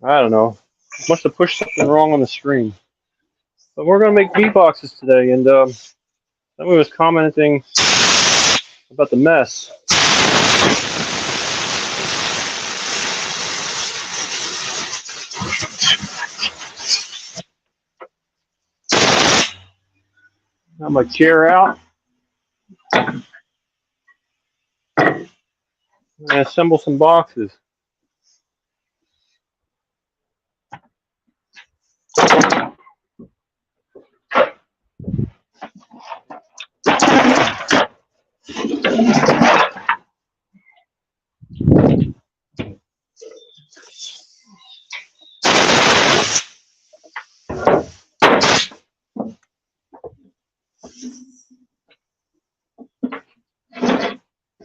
I don't know. Must have pushed something wrong on the screen. But we're going to make beat boxes today, and somebody was commenting about the mess. Got my chair out. I'm going to assemble some boxes.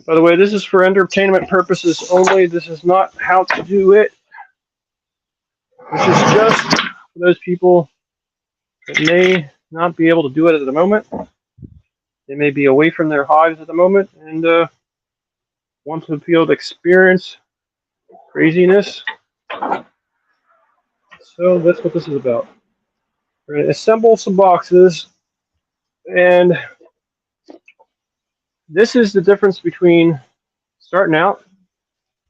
By the way, this is for entertainment purposes only. This is not how to do it. This is just for those people that may not be able to do it at the moment. They may be away from their hives at the moment and want to be able to experience craziness. So that's what this is about. We're going to assemble some boxes, and this is the difference between starting out.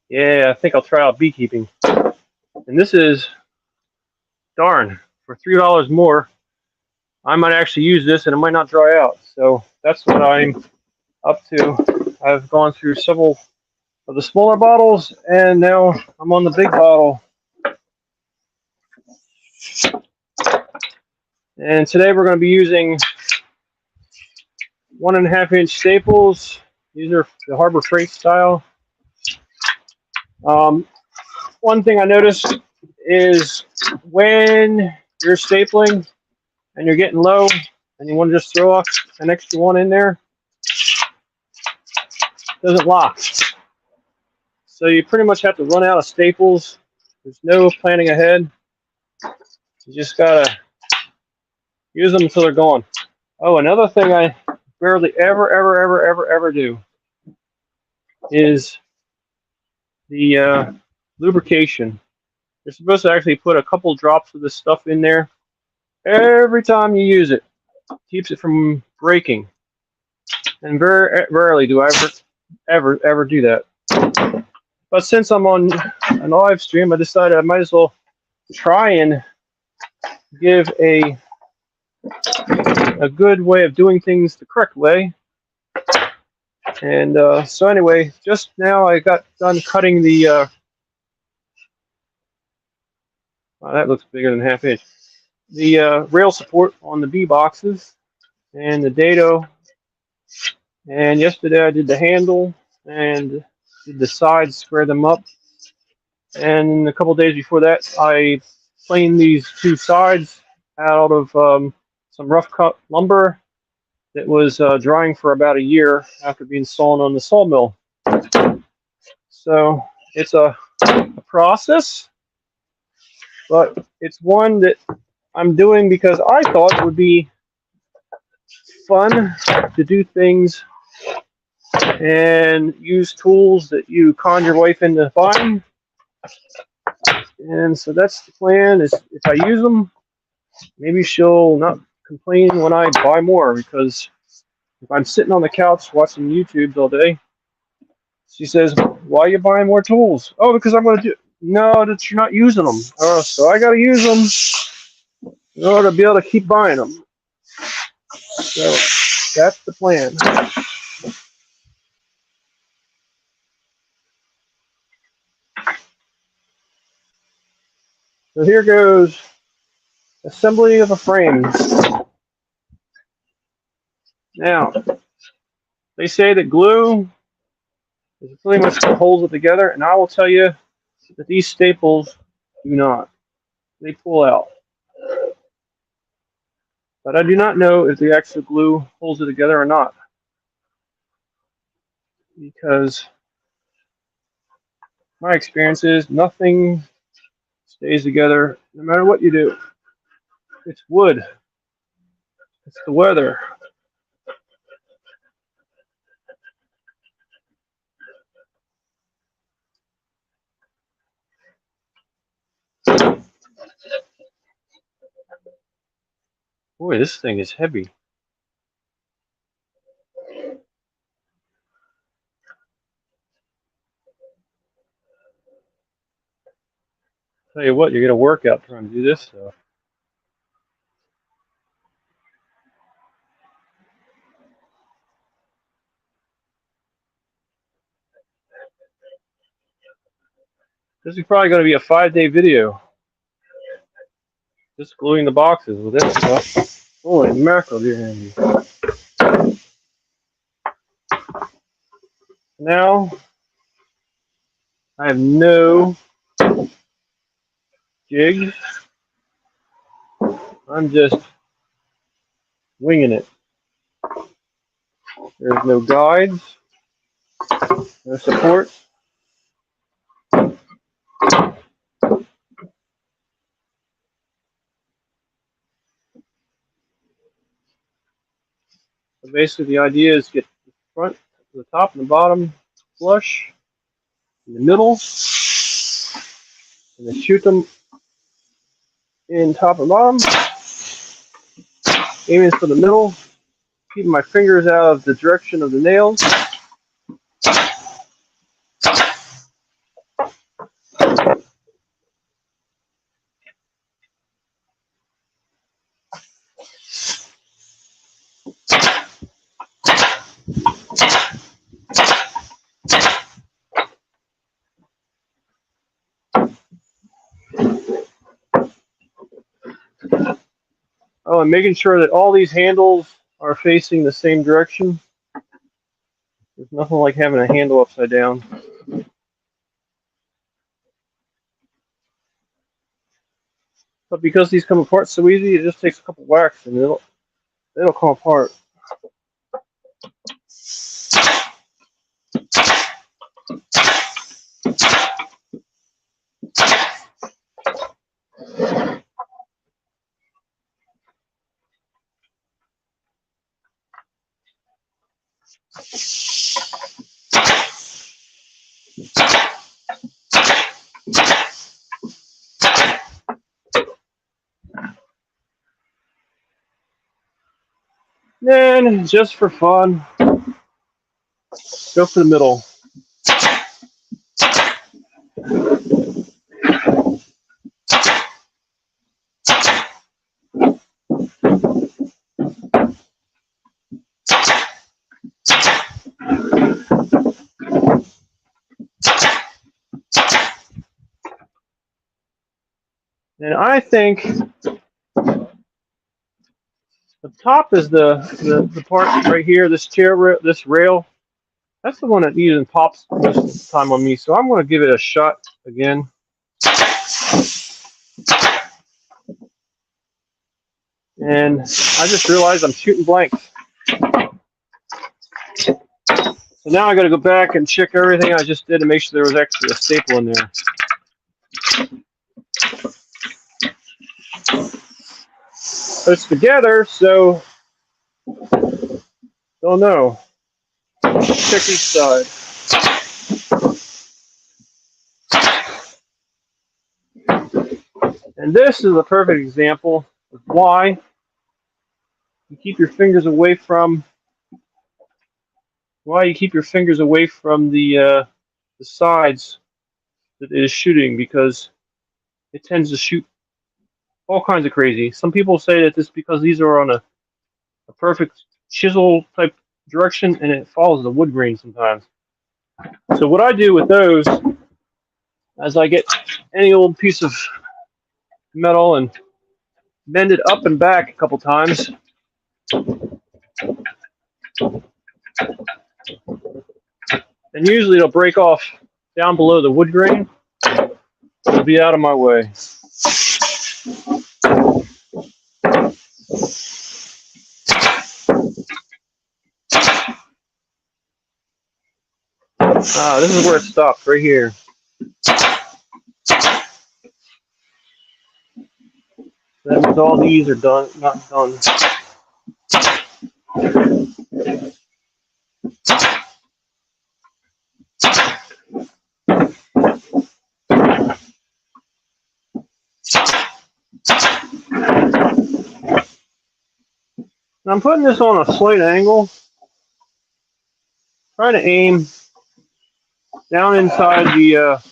Yeah, I think I'll try out beekeeping. And this is, darn, for $3 more, I might actually use this and it might not dry out. So that's what I'm up to. I've gone through several of the smaller bottles, and now I'm on the big bottle. And today we're going to be using 1.5-inch staples. These are the Harbor Freight style. One thing I noticed is when you're stapling and you're getting low and you want to just throw an extra one in there, it doesn't lock. So you pretty much have to run out of staples. There's no planning ahead. You just gotta use them until they're gone. Oh, another thing I barely ever do is the lubrication. You're supposed to actually put a couple drops of this stuff in there every time you use it. Keeps it from breaking. And very rarely do I ever do that. But since I'm on a live stream, I decided I might as well try and give a good way of doing things the correct way. And so anyway, just now I got done cutting the wow, that looks bigger than ½ inch. The rail support on the bee boxes and the dado. And yesterday I did the handle and did the sides, square them up. And a couple days before that, I planed these two sides out of some rough cut lumber that was drying for about a year after being sawn on the sawmill. So it's a process, but it's one that I'm doing because I thought it would be fun to do things and use tools that you con your wife into buying. And so that's the plan, is if I use them, maybe she'll not complain when I buy more, because if I'm sitting on the couch watching YouTube all day, she says, why are you buying more tools? Oh, because I'm going to do. No, that you're not using them. Oh, so I got to use them in order to be able to keep buying them. So that's the plan. So here goes assembly of a frame. Now, they say that glue is pretty much what holds it together, and I will tell you that these staples do not. They pull out. But I do not know if the extra glue holds it together or not, because my experience is nothing stays together no matter what you do. It's wood. It's the weather. Boy, this thing is heavy. Tell you what, you're gonna work out trying to do this stuff. This is probably going to be a 5-day video. Just gluing the boxes with this stuff. Holy mackerel, dear Andy. Now, I have no jigs. I'm just winging it. There's no guides, no support. So basically, the idea is get the front, the top, and the bottom flush in the middle, and then shoot them in top and bottom. Aiming for the middle, keeping my fingers out of the direction of the nails. Oh, and making sure that all these handles are facing the same direction. There's nothing like having a handle upside down. But because these come apart so easy, it just takes a couple whacks and it'll come apart. Then, just for fun, go for the middle. And I think the top is the part right here, this this rail. That's the one that even pops most of the time on me. So I'm going to give it a shot again. And I just realized I'm shooting blanks. So now I got to go back and check everything I just did to make sure there was actually a staple in there. It's together, so don't know. Check each side. And this is a perfect example of why you keep your fingers away from the sides that it is shooting, because it tends to shoot all kinds of crazy. Some people say that this is because these are on a perfect chisel type direction and it follows the wood grain sometimes. So what I do with those, as I get any old piece of metal and bend it up and back a couple times, and usually it'll break off down below the wood grain. It'll be out of my way. This is where it stopped, right here. That means all these are done, not done. I'm putting this on a slight angle, trying to aim down inside the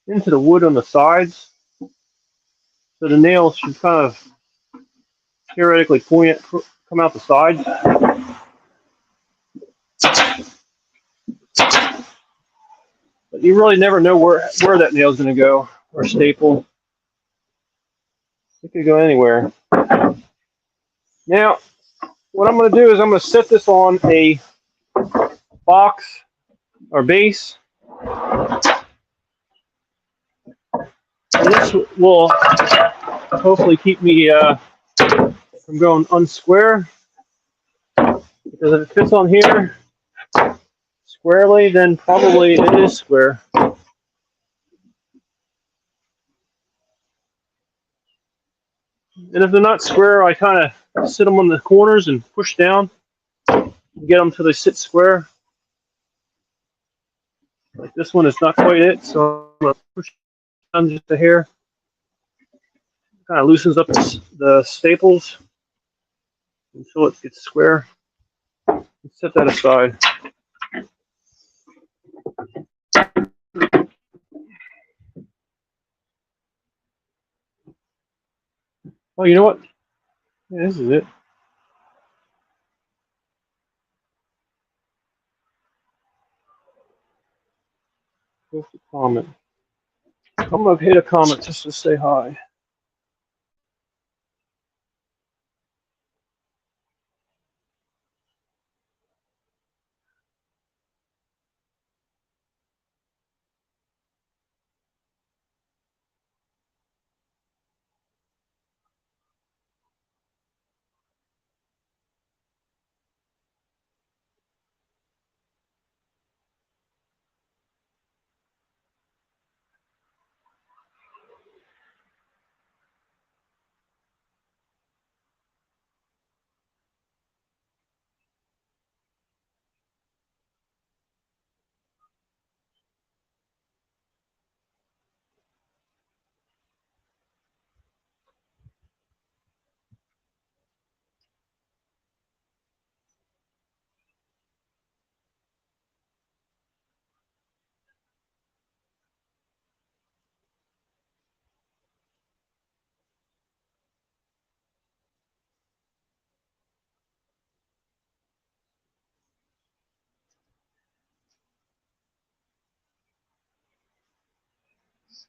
into the wood on the sides, so the nails should kind of theoretically come out the sides. But you really never know where that nail is going to go, or staple. It could go anywhere. Now, what I'm going to do is I'm going to set this on a box or base. And this will hopefully keep me from going unsquare. Because if it fits on here squarely, then probably it is square. And if they're not square, I kind of sit them on the corners and push down and get them till they sit square. Like this one is not quite it, so I'm going to push down just a hair. Kind of loosens up the staples until it gets square. Let's set that aside. Oh, you know what? Yeah, this is it. Post a comment. I'm going to hit a comment just to say hi.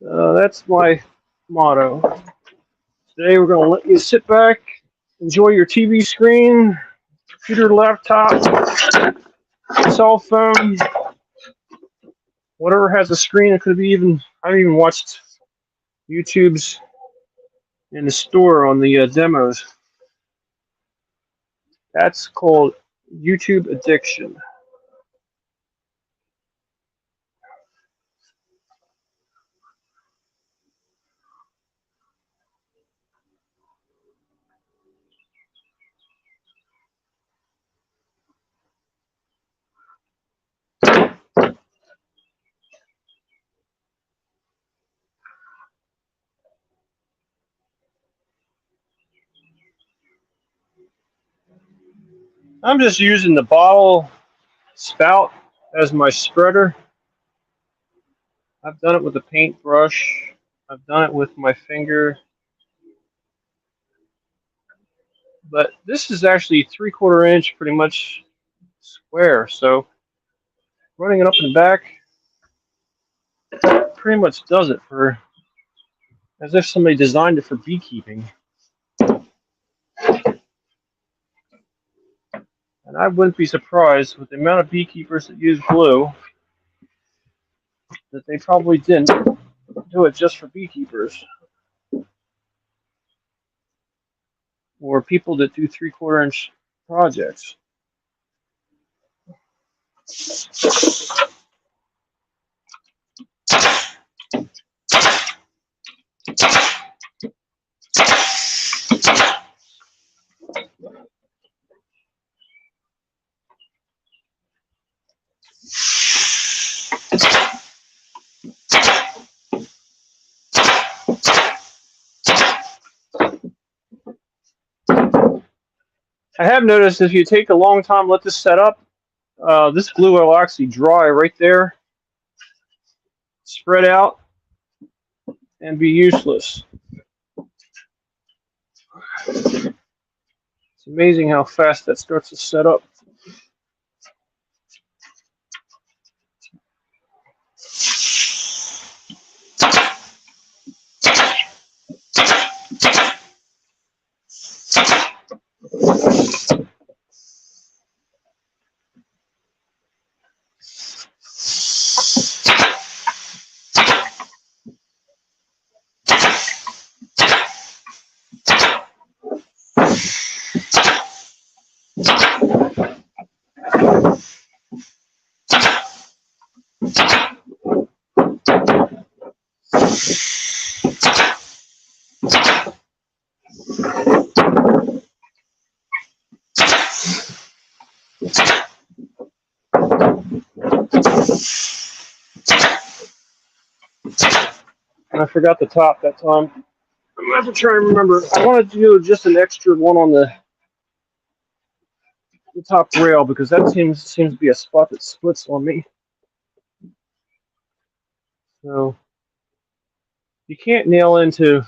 So that's my motto. Today we're going to let you sit back, enjoy your TV screen, computer, laptop, cell phone, whatever has a screen. It could be even, I've even watched YouTube's in the store on the demos. That's called YouTube addiction. I'm just using the bottle spout as my spreader. I've done it with a paintbrush. I've done it with my finger. But this is actually 3/4 inch, pretty much square. So running it up and back pretty much does it for, as if somebody designed it for beekeeping. And I wouldn't be surprised with the amount of beekeepers that use glue that they probably didn't do it just for beekeepers or people that do 3/4 inch projects. I have noticed if you take a long time, let this set up, this glue will actually dry right there, spread out, and be useless. It's amazing how fast that starts to set up. And I forgot the top that time. I'm gonna have to try and remember. I want to do just an extra one on the top rail because that seems to be a spot that splits on me. So you can't nail into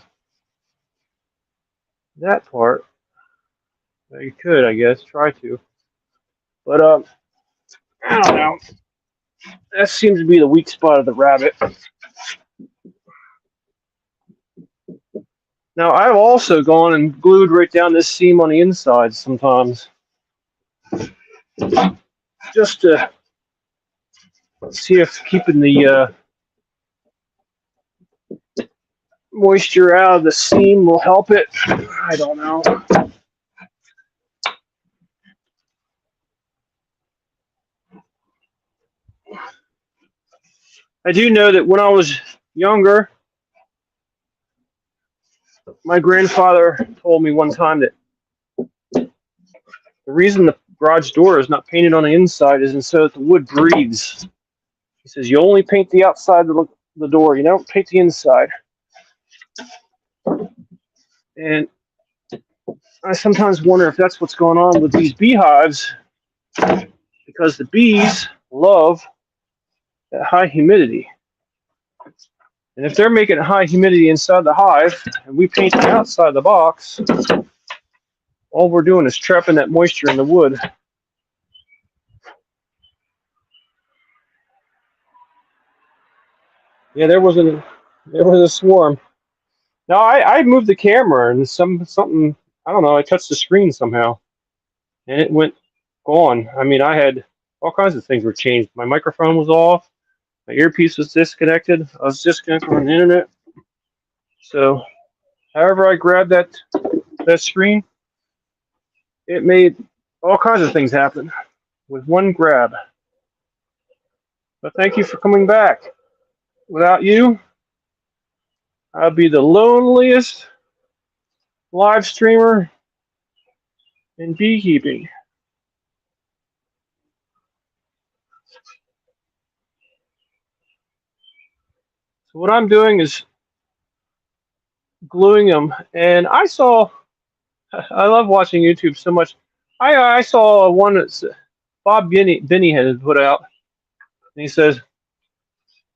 that part. Well, you could, I guess, try to. But I don't know. That seems to be the weak spot of the rabbit. Now I've also gone and glued right down this seam on the inside sometimes, just to see if keeping the moisture out of the seam will help it. I don't know. I do know that when I was younger, my grandfather told me one time that the reason the garage door is not painted on the inside is so that the wood breathes. He says you only paint the outside of the door, you don't paint the inside. And I sometimes wonder if that's what's going on with these beehives, because the bees love that high humidity. And if they're making high humidity inside the hive, and we paint the outside of the box, all we're doing is trapping that moisture in the wood. Yeah, there was a swarm. Now I moved the camera and something, I don't know, I touched the screen somehow and it went gone. I mean, I had all kinds of things were changed. My microphone was off, my earpiece was disconnected, I was disconnected from the internet. So however I grabbed that screen, it made all kinds of things happen with one grab. But thank you for coming back. Without you, I'd be the loneliest live streamer in beekeeping. So what I'm doing is gluing them, and I love watching YouTube so much. I saw one that Bob Binney had put out, and he says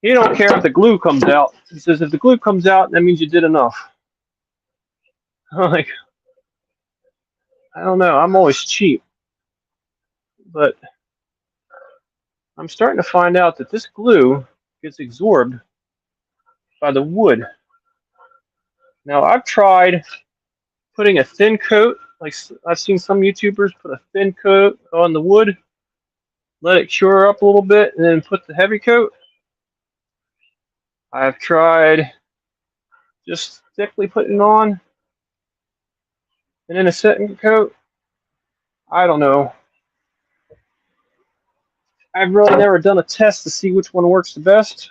he don't care if the glue comes out. He says if the glue comes out, that means you did enough. I'm like, I don't know. I'm always cheap, but I'm starting to find out that this glue gets absorbed by the wood. Now I've tried putting a thin coat, like I've seen some YouTubers put a thin coat on the wood, let it cure up a little bit, and then put the heavy coat. I've tried just thickly putting it on, and then a second coat. I don't know. I've really never done a test to see which one works the best.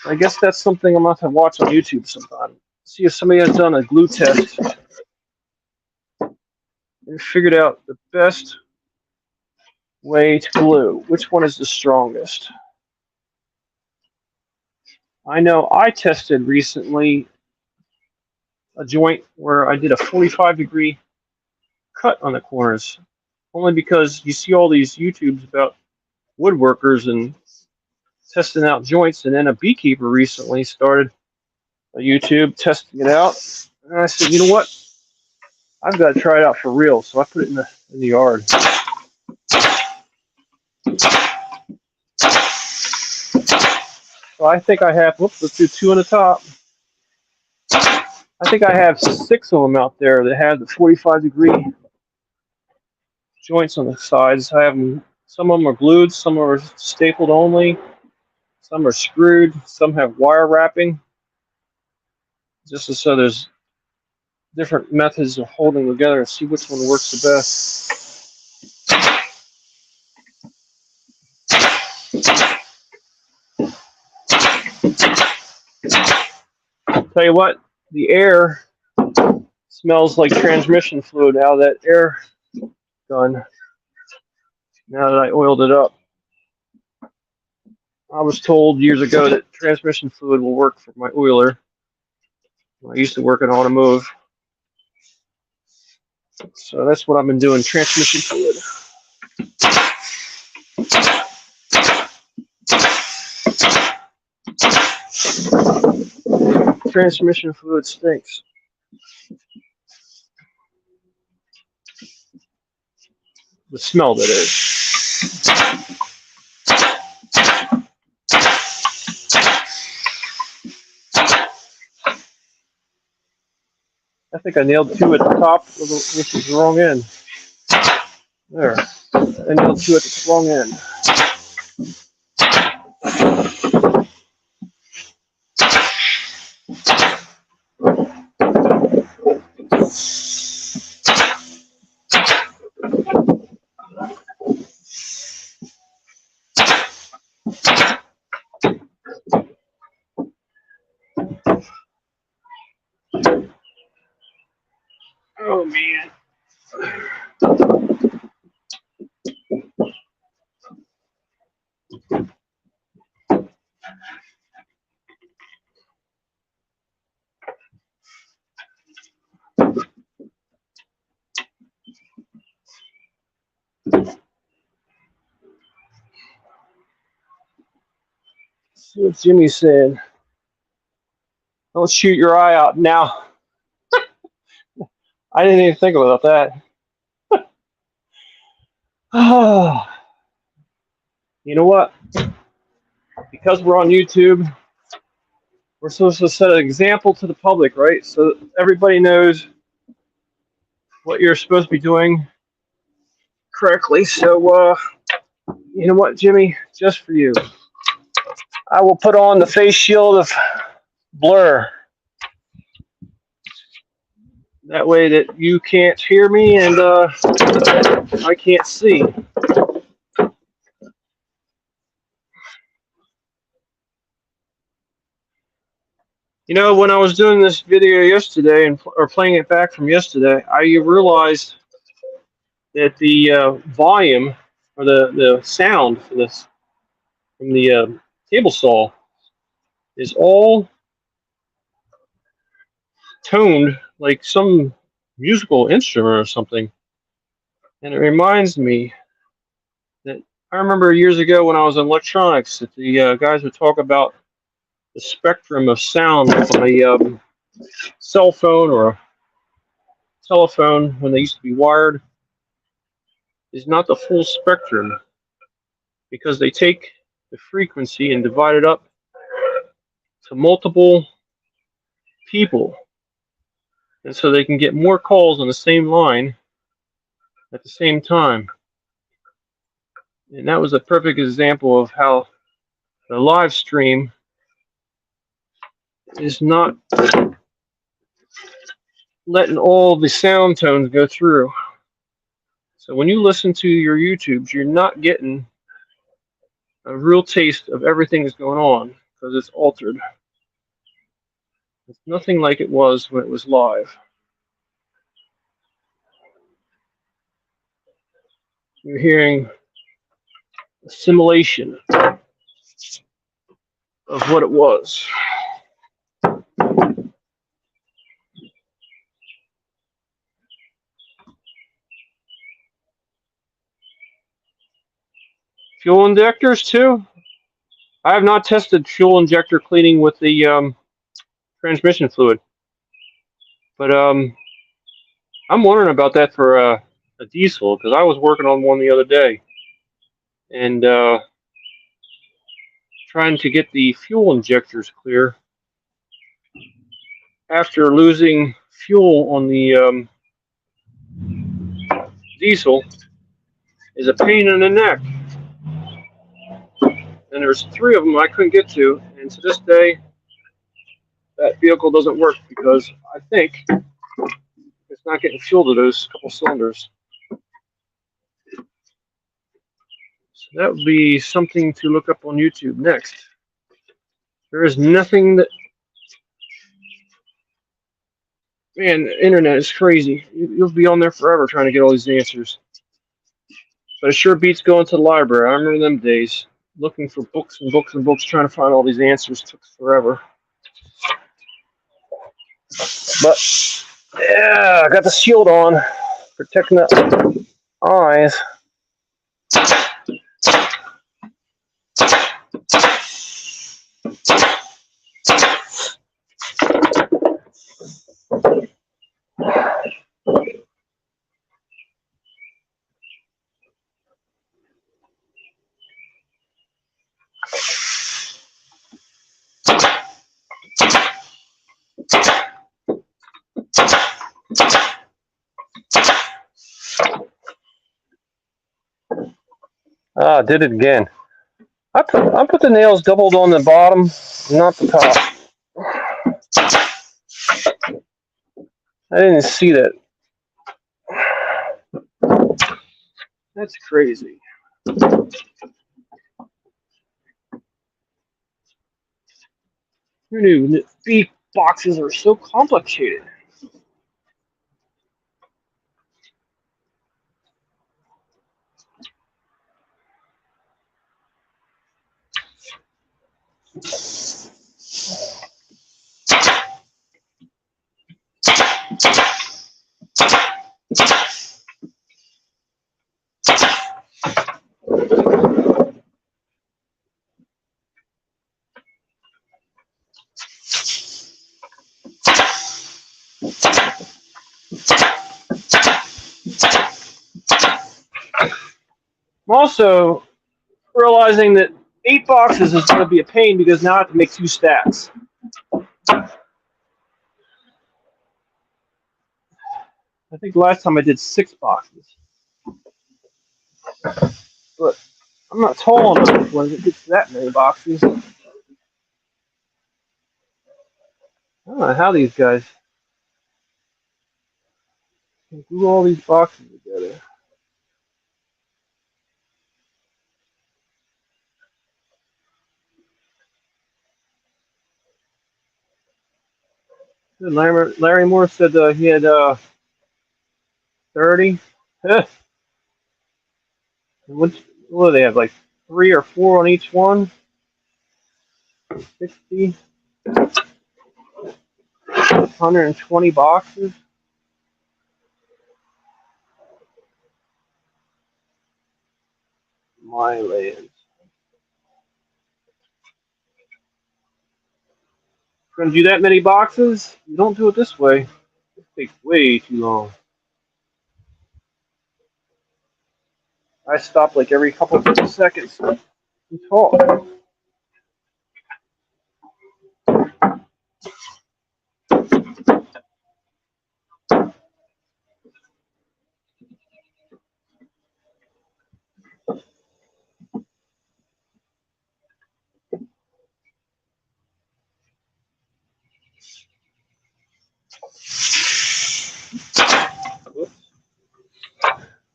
I guess that's something I'm going to have to watch on YouTube sometime. See if somebody has done a glue test and figured out the best way to glue. Which one is the strongest? I know I tested recently a joint where I did a 45-degree cut on the corners, only because you see all these YouTubes about woodworkers and testing out joints, and then a beekeeper recently started a YouTube testing it out, and I said, you know what? I've got to try it out for real, so I put it in the yard. So I think I have, whoops, let's do 2 on the top. I think I have 6 of them out there that have the 45-degree joints on the sides. I have them, some of them are glued, some are stapled only, some are screwed, some have wire wrapping, just so there's different methods of holding together and see which one works the best. Tell you what, the air smells like transmission fluid out of that air gun now that I oiled it up. I was told years ago that transmission fluid will work for my oiler. I used to work at Automotive. So that's what I've been doing, transmission fluid. Transmission fluid stinks. The smell, that is. I think I nailed 2 at the top, which is the wrong end. There. I nailed 2 at the wrong end. Oh man. See what Jimmy said. Don't shoot your eye out now. I didn't even think about that. You know what? Because we're on YouTube, we're supposed to set an example to the public, right? So everybody knows what you're supposed to be doing correctly. So, you know what, Jimmy? Just for you, I will put on the face shield of Blur. That way that you can't hear me and I can't see. You know, when I was doing this video yesterday or playing it back from yesterday, I realized that the volume or the sound for this from the table saw is all toned like some musical instrument or something. And it reminds me that I remember years ago when I was in electronics that the guys would talk about the spectrum of sound on a cell phone or a telephone when they used to be wired is not the full spectrum, because they take the frequency and divide it up to multiple people, and so they can get more calls on the same line at the same time. And that was a perfect example of how the live stream is not letting all the sound tones go through. So when you listen to your YouTubes, you're not getting a real taste of everything that's going on because it's altered. It's nothing like it was when it was live. You're hearing a simulation of what it was. Fuel injectors too. I have not tested fuel injector cleaning with the transmission fluid, but I'm wondering about that for a diesel because I was working on one the other day and trying to get the fuel injectors clear after losing fuel on the diesel is a pain in the neck. And there's 3 of them I couldn't get to, and to this day, that vehicle doesn't work because I think it's not getting fuel to those couple cylinders. So that would be something to look up on YouTube next. There is nothing that... Man, the internet is crazy. You'll be on there forever trying to get all these answers. But it sure beats going to the library. I remember them days. Looking for books and books and books, trying to find all these answers took forever. But, yeah, I got the shield on, protecting the eyes. Ah, did it again. I put the nails doubled on the bottom, not the top. I didn't see that. That's crazy. Who knew beef boxes are so complicated? I'm also realizing that 8 boxes is going to be a pain because now I have to make 2 stacks. I think last time I did 6 boxes. But I'm not tall enough when it gets to that many boxes. I don't know how these guys can glue all these boxes together. Larry Moore said he had 30. What do they have, like 3 or 4 on each one? 60. 120 boxes. My lands. Going to do that many boxes? You don't do it this way. It takes way too long. I stop like every couple of seconds to talk.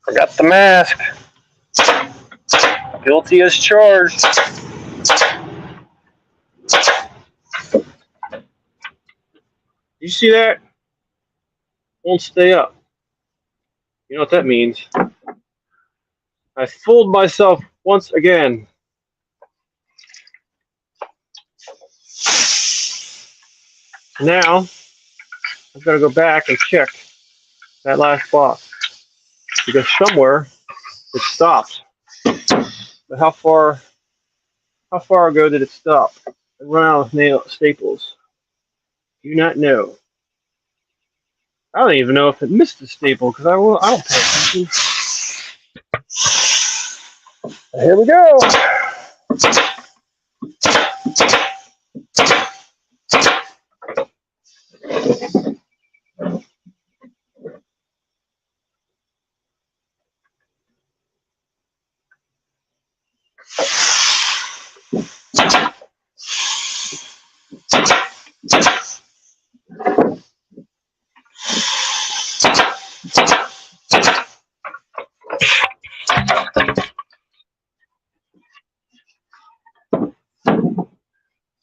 Forgot the mask. Guilty as charged. You see that? Won't stay up. You know what that means. I fooled myself once again. Now, I've got to go back and check that last box. Because somewhere it stopped. but how far ago did it stop and run out of staples? Do not know. I don't even know if it missed a staple because I don't pay attention. Here we go.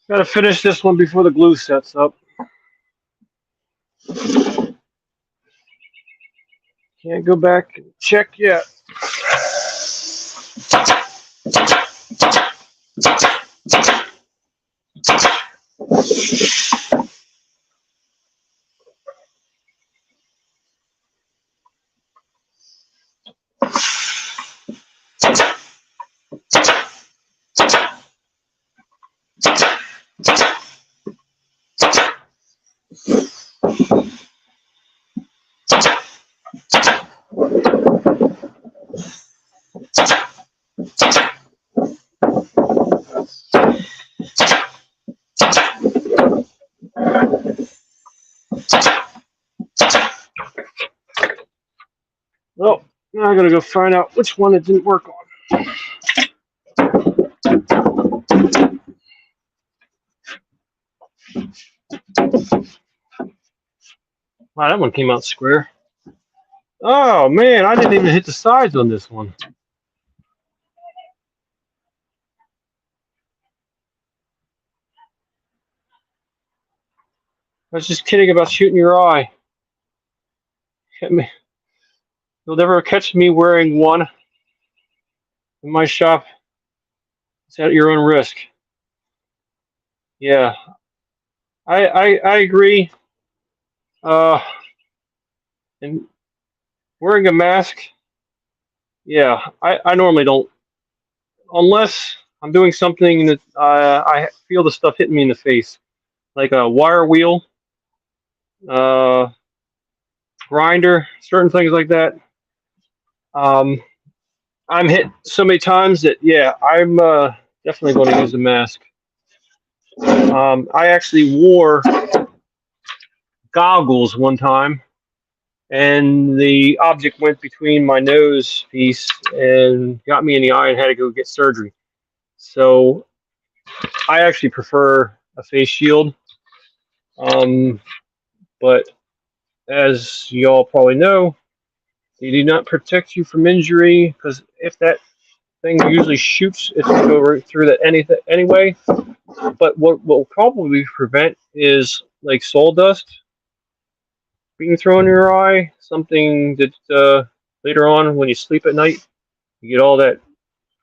Got to finish this one before the glue sets up. Can't go back and check yet. Well, now I gotta go find out which one it didn't work on. Wow, that one came out square. Oh man, I didn't even hit the sides on this one. I was just kidding about shooting your eye. You'll never catch me wearing one in my shop. It's at your own risk. Yeah, I agree. And wearing a mask, yeah, I normally don't, unless I'm doing something that I feel the stuff hitting me in the face, like a wire wheel, uh, grinder, certain things like that. I'm hit so many times that yeah, I'm definitely going to use a mask. I actually wore goggles one time, and the object went between my nose piece and got me in the eye and had to go get surgery. So I actually prefer a face shield. But as you all probably know, they do not protect you from injury because if that thing usually shoots, it's going to go right through that anyway. But what will probably prevent is like sawdust being thrown in your eye, something that later on when you sleep at night, you get all that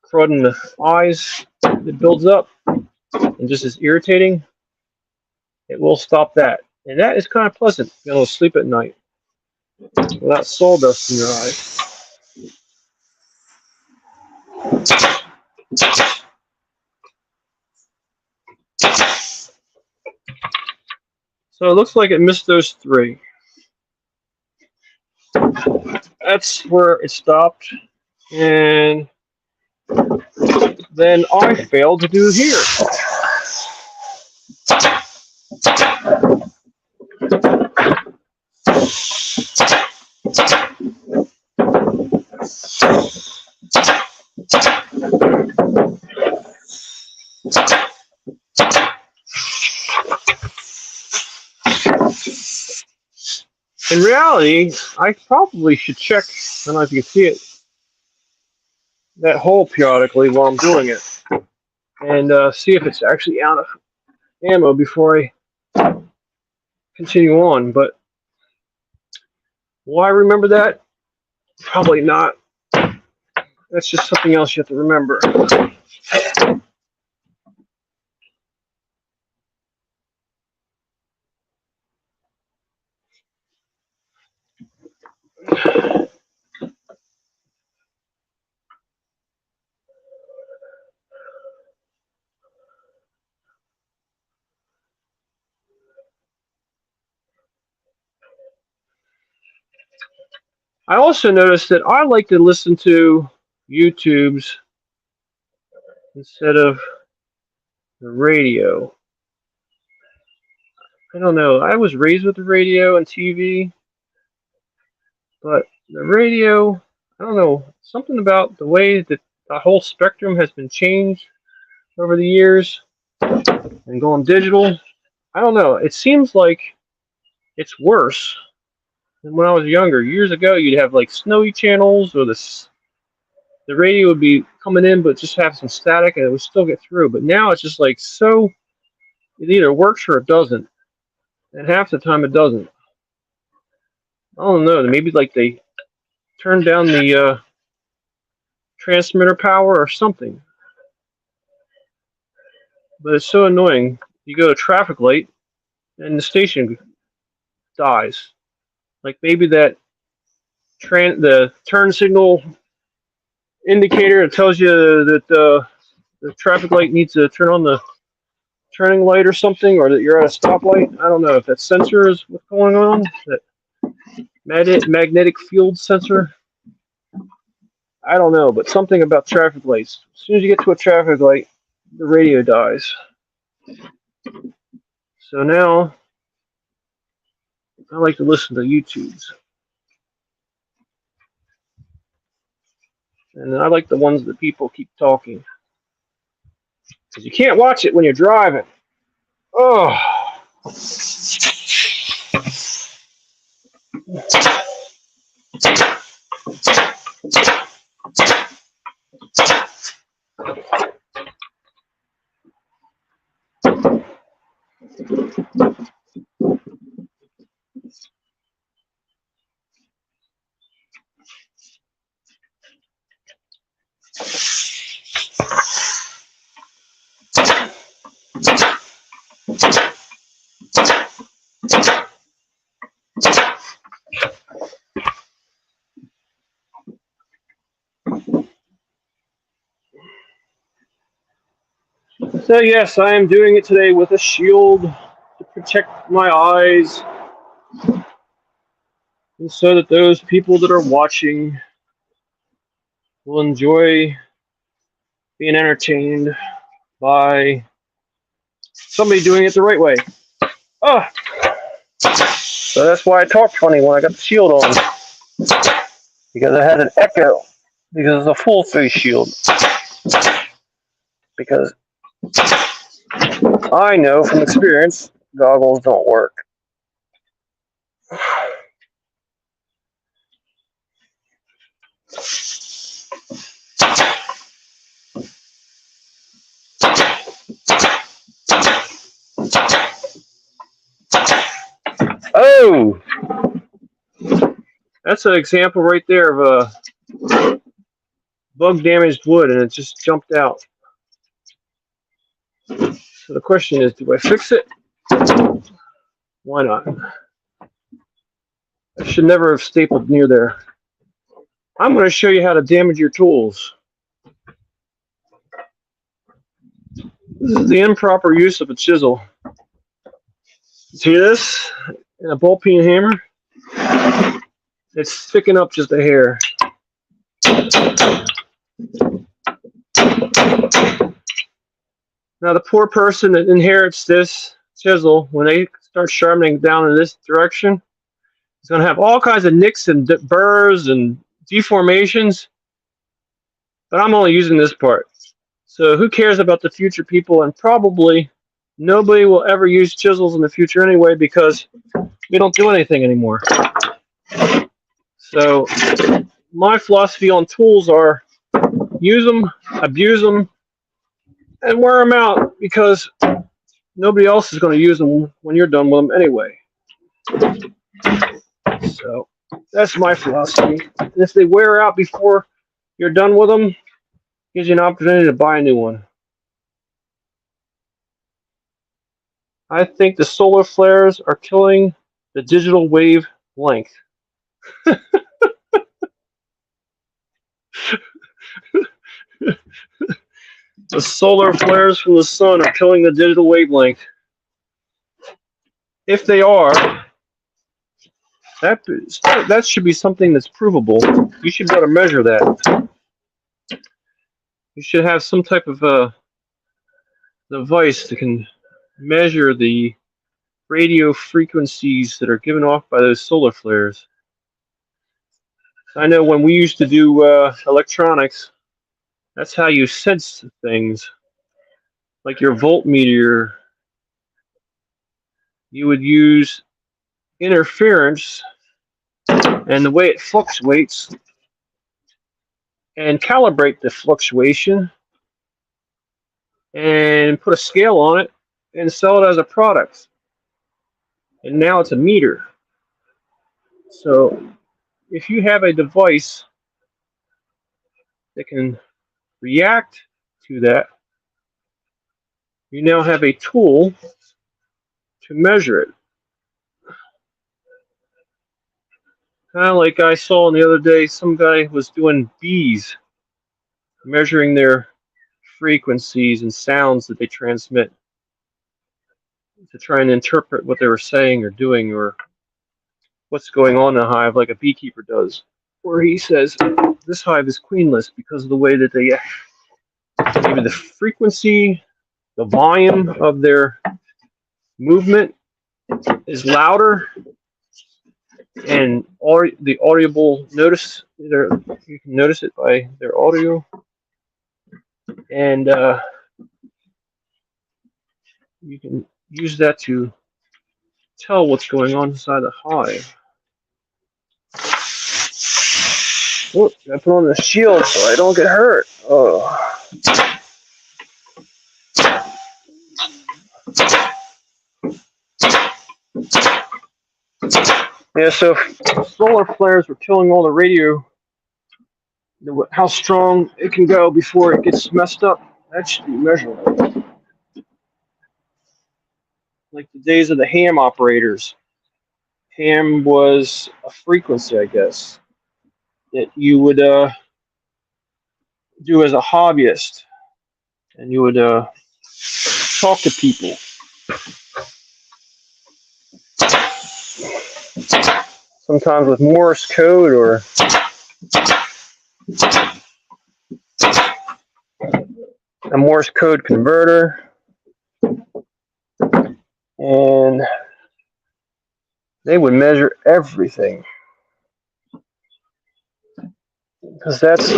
crud in the eyes that builds up and just is irritating. It will stop that. And that is kind of pleasant, to sleep at night without sawdust in your eyes. So it looks like it missed those three. That's where it stopped. And then I failed to do here. In reality, I probably should check, I don't know if you can see it, that hole periodically while I'm doing it. And see if it's actually out of ammo before I continue on. But will I remember that? Probably not. That's just something else you have to remember. I also noticed that I like to listen to YouTubes instead of the radio. I don't know. I was raised with the radio and TV, but the radio, I don't know, something about the way that the whole spectrum has been changed over the years and going digital. I don't know. It seems like it's worse than when I was younger. Years ago, you'd have like snowy channels, or the radio would be coming in, but just have some static, and it would still get through. But now it's just like so. It either works or it doesn't, and half the time it doesn't. I don't know. Maybe like they turned down the transmitter power or something. But it's so annoying. You go to traffic light, and the station dies. Like maybe that the turn signal indicator that tells you that the traffic light needs to turn on the turning light or something, or that you're at a stoplight. I don't know if that sensor is what's going on. That magnetic field sensor. I don't know, but something about traffic lights. As soon as you get to a traffic light, the radio dies. So now I like to listen to YouTubes. And I like the ones that people keep talking. Because you can't watch it when you're driving. Oh. So yes, I am doing it today with a shield to protect my eyes, and so that those people that are watching will enjoy being entertained by somebody doing it the right way. Oh, so that's why I talk funny when I got the shield on, because it has an echo, because it's a full face shield. Because I know from experience, goggles don't work. Oh! That's an example right there of a bug damaged wood, and it just jumped out. So the question is, do I fix it? Why not? I should never have stapled near there. I'm going to show you how to damage your tools. This is the improper use of a chisel. See this? And a ball peen hammer? It's thickened up just a hair. Now the poor person that inherits this chisel, when they start sharpening down in this direction, is going to have all kinds of nicks and burrs and deformations. But I'm only using this part. So who cares about the future people? And probably nobody will ever use chisels in the future anyway, because we don't do anything anymore. So my philosophy on tools are use them, abuse them, and wear them out, because nobody else is going to use them when you're done with them anyway. So that's my philosophy. And if they wear out before you're done with them, it gives you an opportunity to buy a new one. I think the solar flares are killing the digital wave length. The solar flares from the sun are killing the digital wavelength. If they are, That should be something that's provable. You should be able to measure that. You should have some type of device that can measure the radio frequencies that are given off by those solar flares. I know when we used to do electronics, that's how you sense things. Like your voltmeter, you would use interference and the way it fluctuates and calibrate the fluctuation and put a scale on it and sell it as a product. And now it's a meter. So if you have a device that can react to that, you now have a tool to measure it. Kind of like I saw the other day, some guy was doing bees, measuring their frequencies and sounds that they transmit to try and interpret what they were saying or doing or what's going on in a hive, like a beekeeper does. Where he says, this hive is queenless because of the way that they, maybe the frequency, the volume of their movement is louder, and the audible notice, you can notice it by their audio, and you can use that to tell what's going on inside the hive. Whoop, I put on the shield so I don't get hurt. Oh. Yeah, so if solar flares were killing all the radio, how strong it can go before it gets messed up, that should be measurable. Like the days of the ham operators. Ham was a frequency, I guess, that you would do as a hobbyist, and you would talk to people. Sometimes with Morse code or a Morse code converter, and they would measure everything, because that's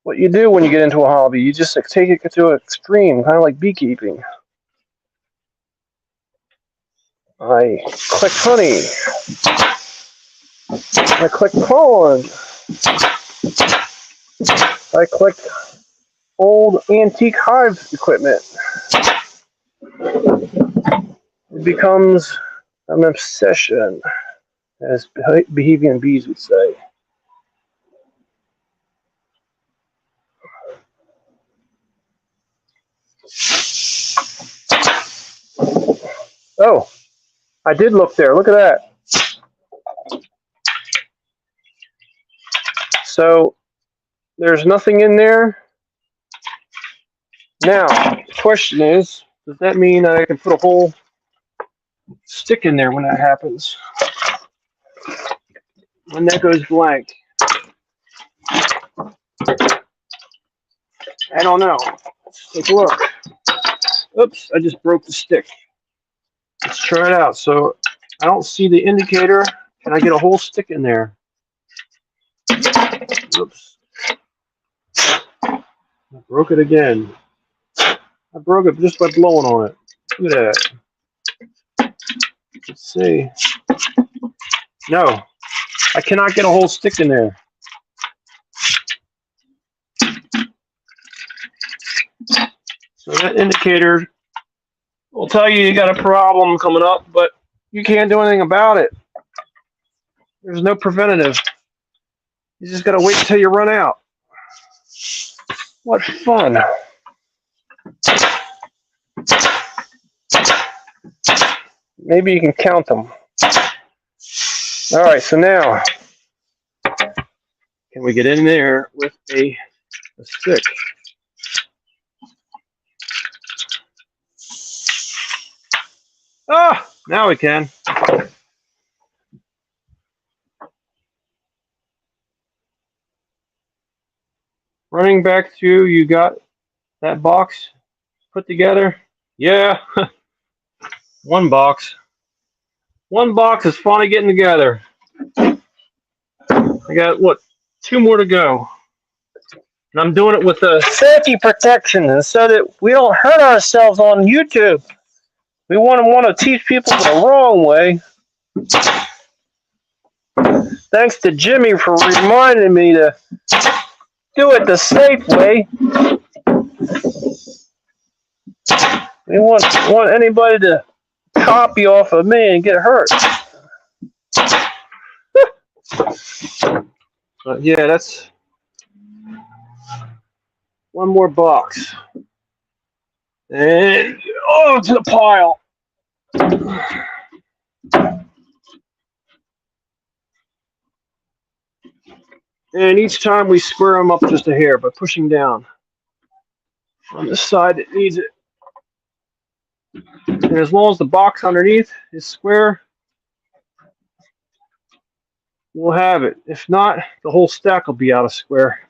what you do when you get into a hobby. You just take it to an extreme, kind of like beekeeping. I collect honey. I collect pollen. I collect old antique hive equipment. It becomes an obsession, as Bohemian bees would say. Oh, I did look there. Look at that. So there's nothing in there. Now, the question is, does that mean that I can put a whole stick in there when that happens? When that goes blank? I don't know. Let's take a look. Oops, I just broke the stick. Let's try it out. So I don't see the indicator. Can I get a whole stick in there? Oops. I broke it again. I broke it just by blowing on it. Look at that. Let's see. No, I cannot get a whole stick in there. So that indicator will tell you got a problem coming up, but you can't do anything about it. There's no preventative. You just got to wait until you run out. What fun. Maybe you can count them. All right, so now, can we get in there with a stick? Ah, now we can. running back to, you got that box put together? Yeah, one box. One box is finally getting together. I got, what, 2 more to go. And I'm doing it with the safety protection so that we don't hurt ourselves on YouTube. We want to teach people the wrong way. Thanks to Jimmy for reminding me to do it the safe way. We want anybody to copy off of me and get hurt. But yeah, that's one more box. And to the pile. And each time we square them up just a hair by pushing down on the side that needs it. And as long as the box underneath is square, we'll have it. If not, the whole stack will be out of square.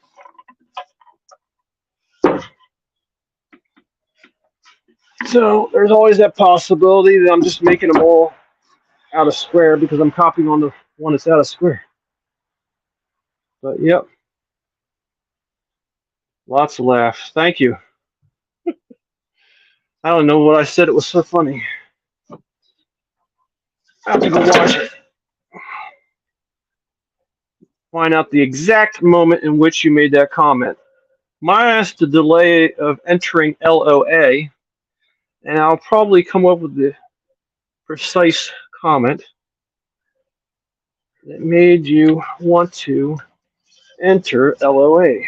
So there's always that possibility that I'm just making them all out of square because I'm copying on the one that's out of square. But yep, lots of laughs. Thank you. I don't know what I said. It was so funny. I have to go watch it. Find out the exact moment in which you made that comment. Minus the delay of entering LOA, and I'll probably come up with the precise comment that made you want to enter LOA.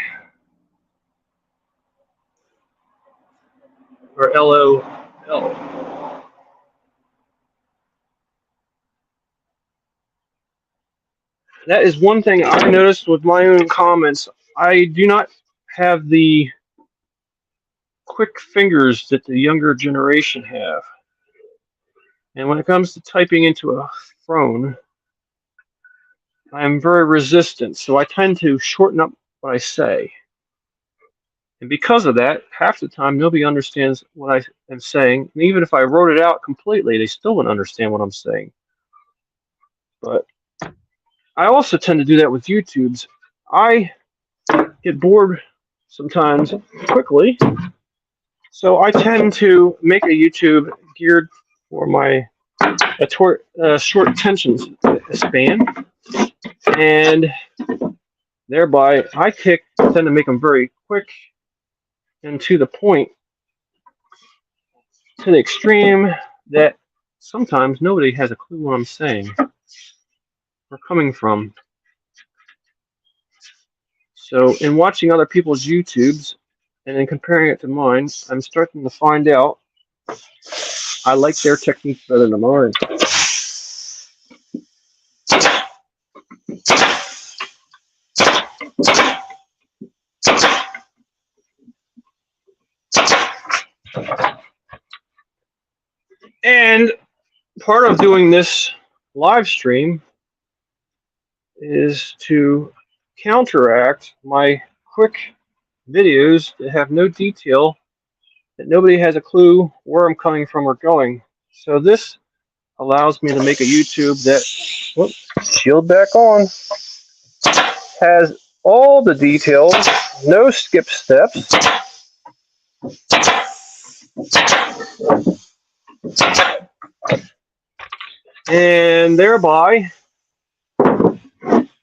Or LOL. That is one thing I noticed with my own comments. I do not have the quick fingers that the younger generation have. And when it comes to typing into a phone, I am very resistant, so I tend to shorten up what I say. And because of that, half the time nobody understands what I am saying. And even if I wrote it out completely, they still wouldn't understand what I'm saying. But I also tend to do that with YouTubes. I get bored sometimes quickly, so I tend to make a YouTube geared for my short attention span, and thereby I tend to make them very quick and to the point, to the extreme that sometimes nobody has a clue what I'm saying or coming from. So in watching other people's YouTubes and then comparing it to mine, I'm starting to find out I like their techniques better than mine. And part of doing this live stream is to counteract my quick videos that have no detail, that nobody has a clue where I'm coming from or going. So this allows me to make a YouTube that, shield back on, has all the details, no skip steps, and thereby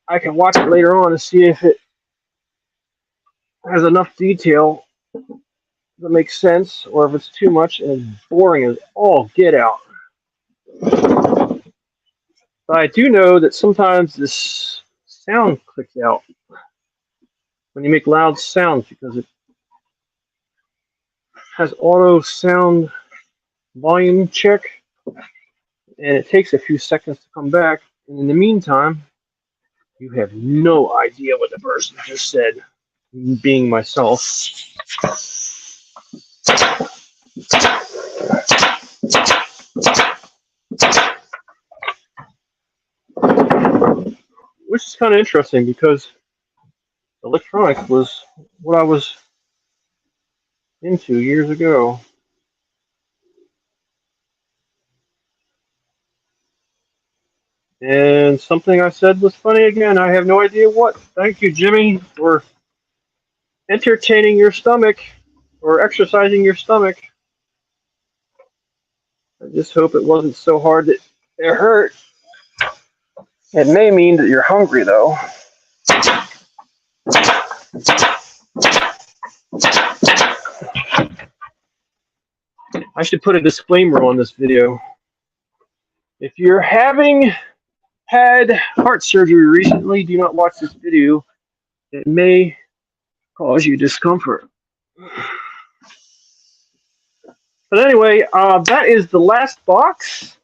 I can watch it later on and see if it has enough detail that makes sense, or if it's too much and boring as all get out. But I do know that sometimes this sound clicks out when you make loud sounds because it has auto sound volume check, and it takes a few seconds to come back. And in the meantime, you have no idea what the person just said, being myself. Which is kind of interesting because electronics was what I was into years ago. And something I said was funny again. I have no idea what. Thank you, Jimmy, for entertaining your stomach or exercising your stomach. I just hope it wasn't so hard that it hurt. It may mean that you're hungry, though. I should put a disclaimer on this video. If you're having had heart surgery recently, do not watch this video. It may cause you discomfort. But anyway, that is the last box.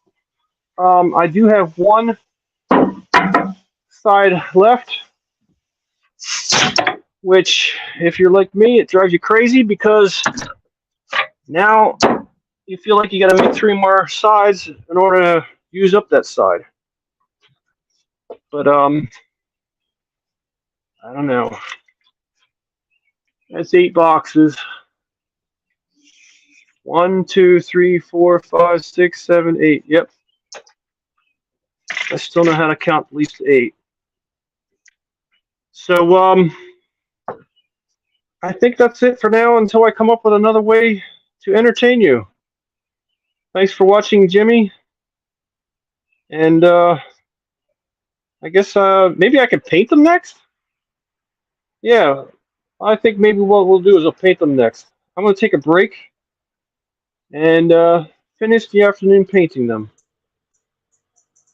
I do have one side left, which, if you're like me, it drives you crazy because now you feel like you got to make 3 more sides in order to use up that side. But I don't know. That's 8 boxes. 1, 2, 3, 4, 5, 6, 7, 8. Yep. I still know how to count at least 8. So I think that's it for now until I come up with another way to entertain you. Thanks for watching, Jimmy. And I guess maybe I could paint them next? Yeah, I think maybe what we'll do is I'll paint them next. I'm going to take a break and finish the afternoon painting them.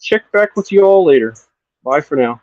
Check back with you all later. Bye for now.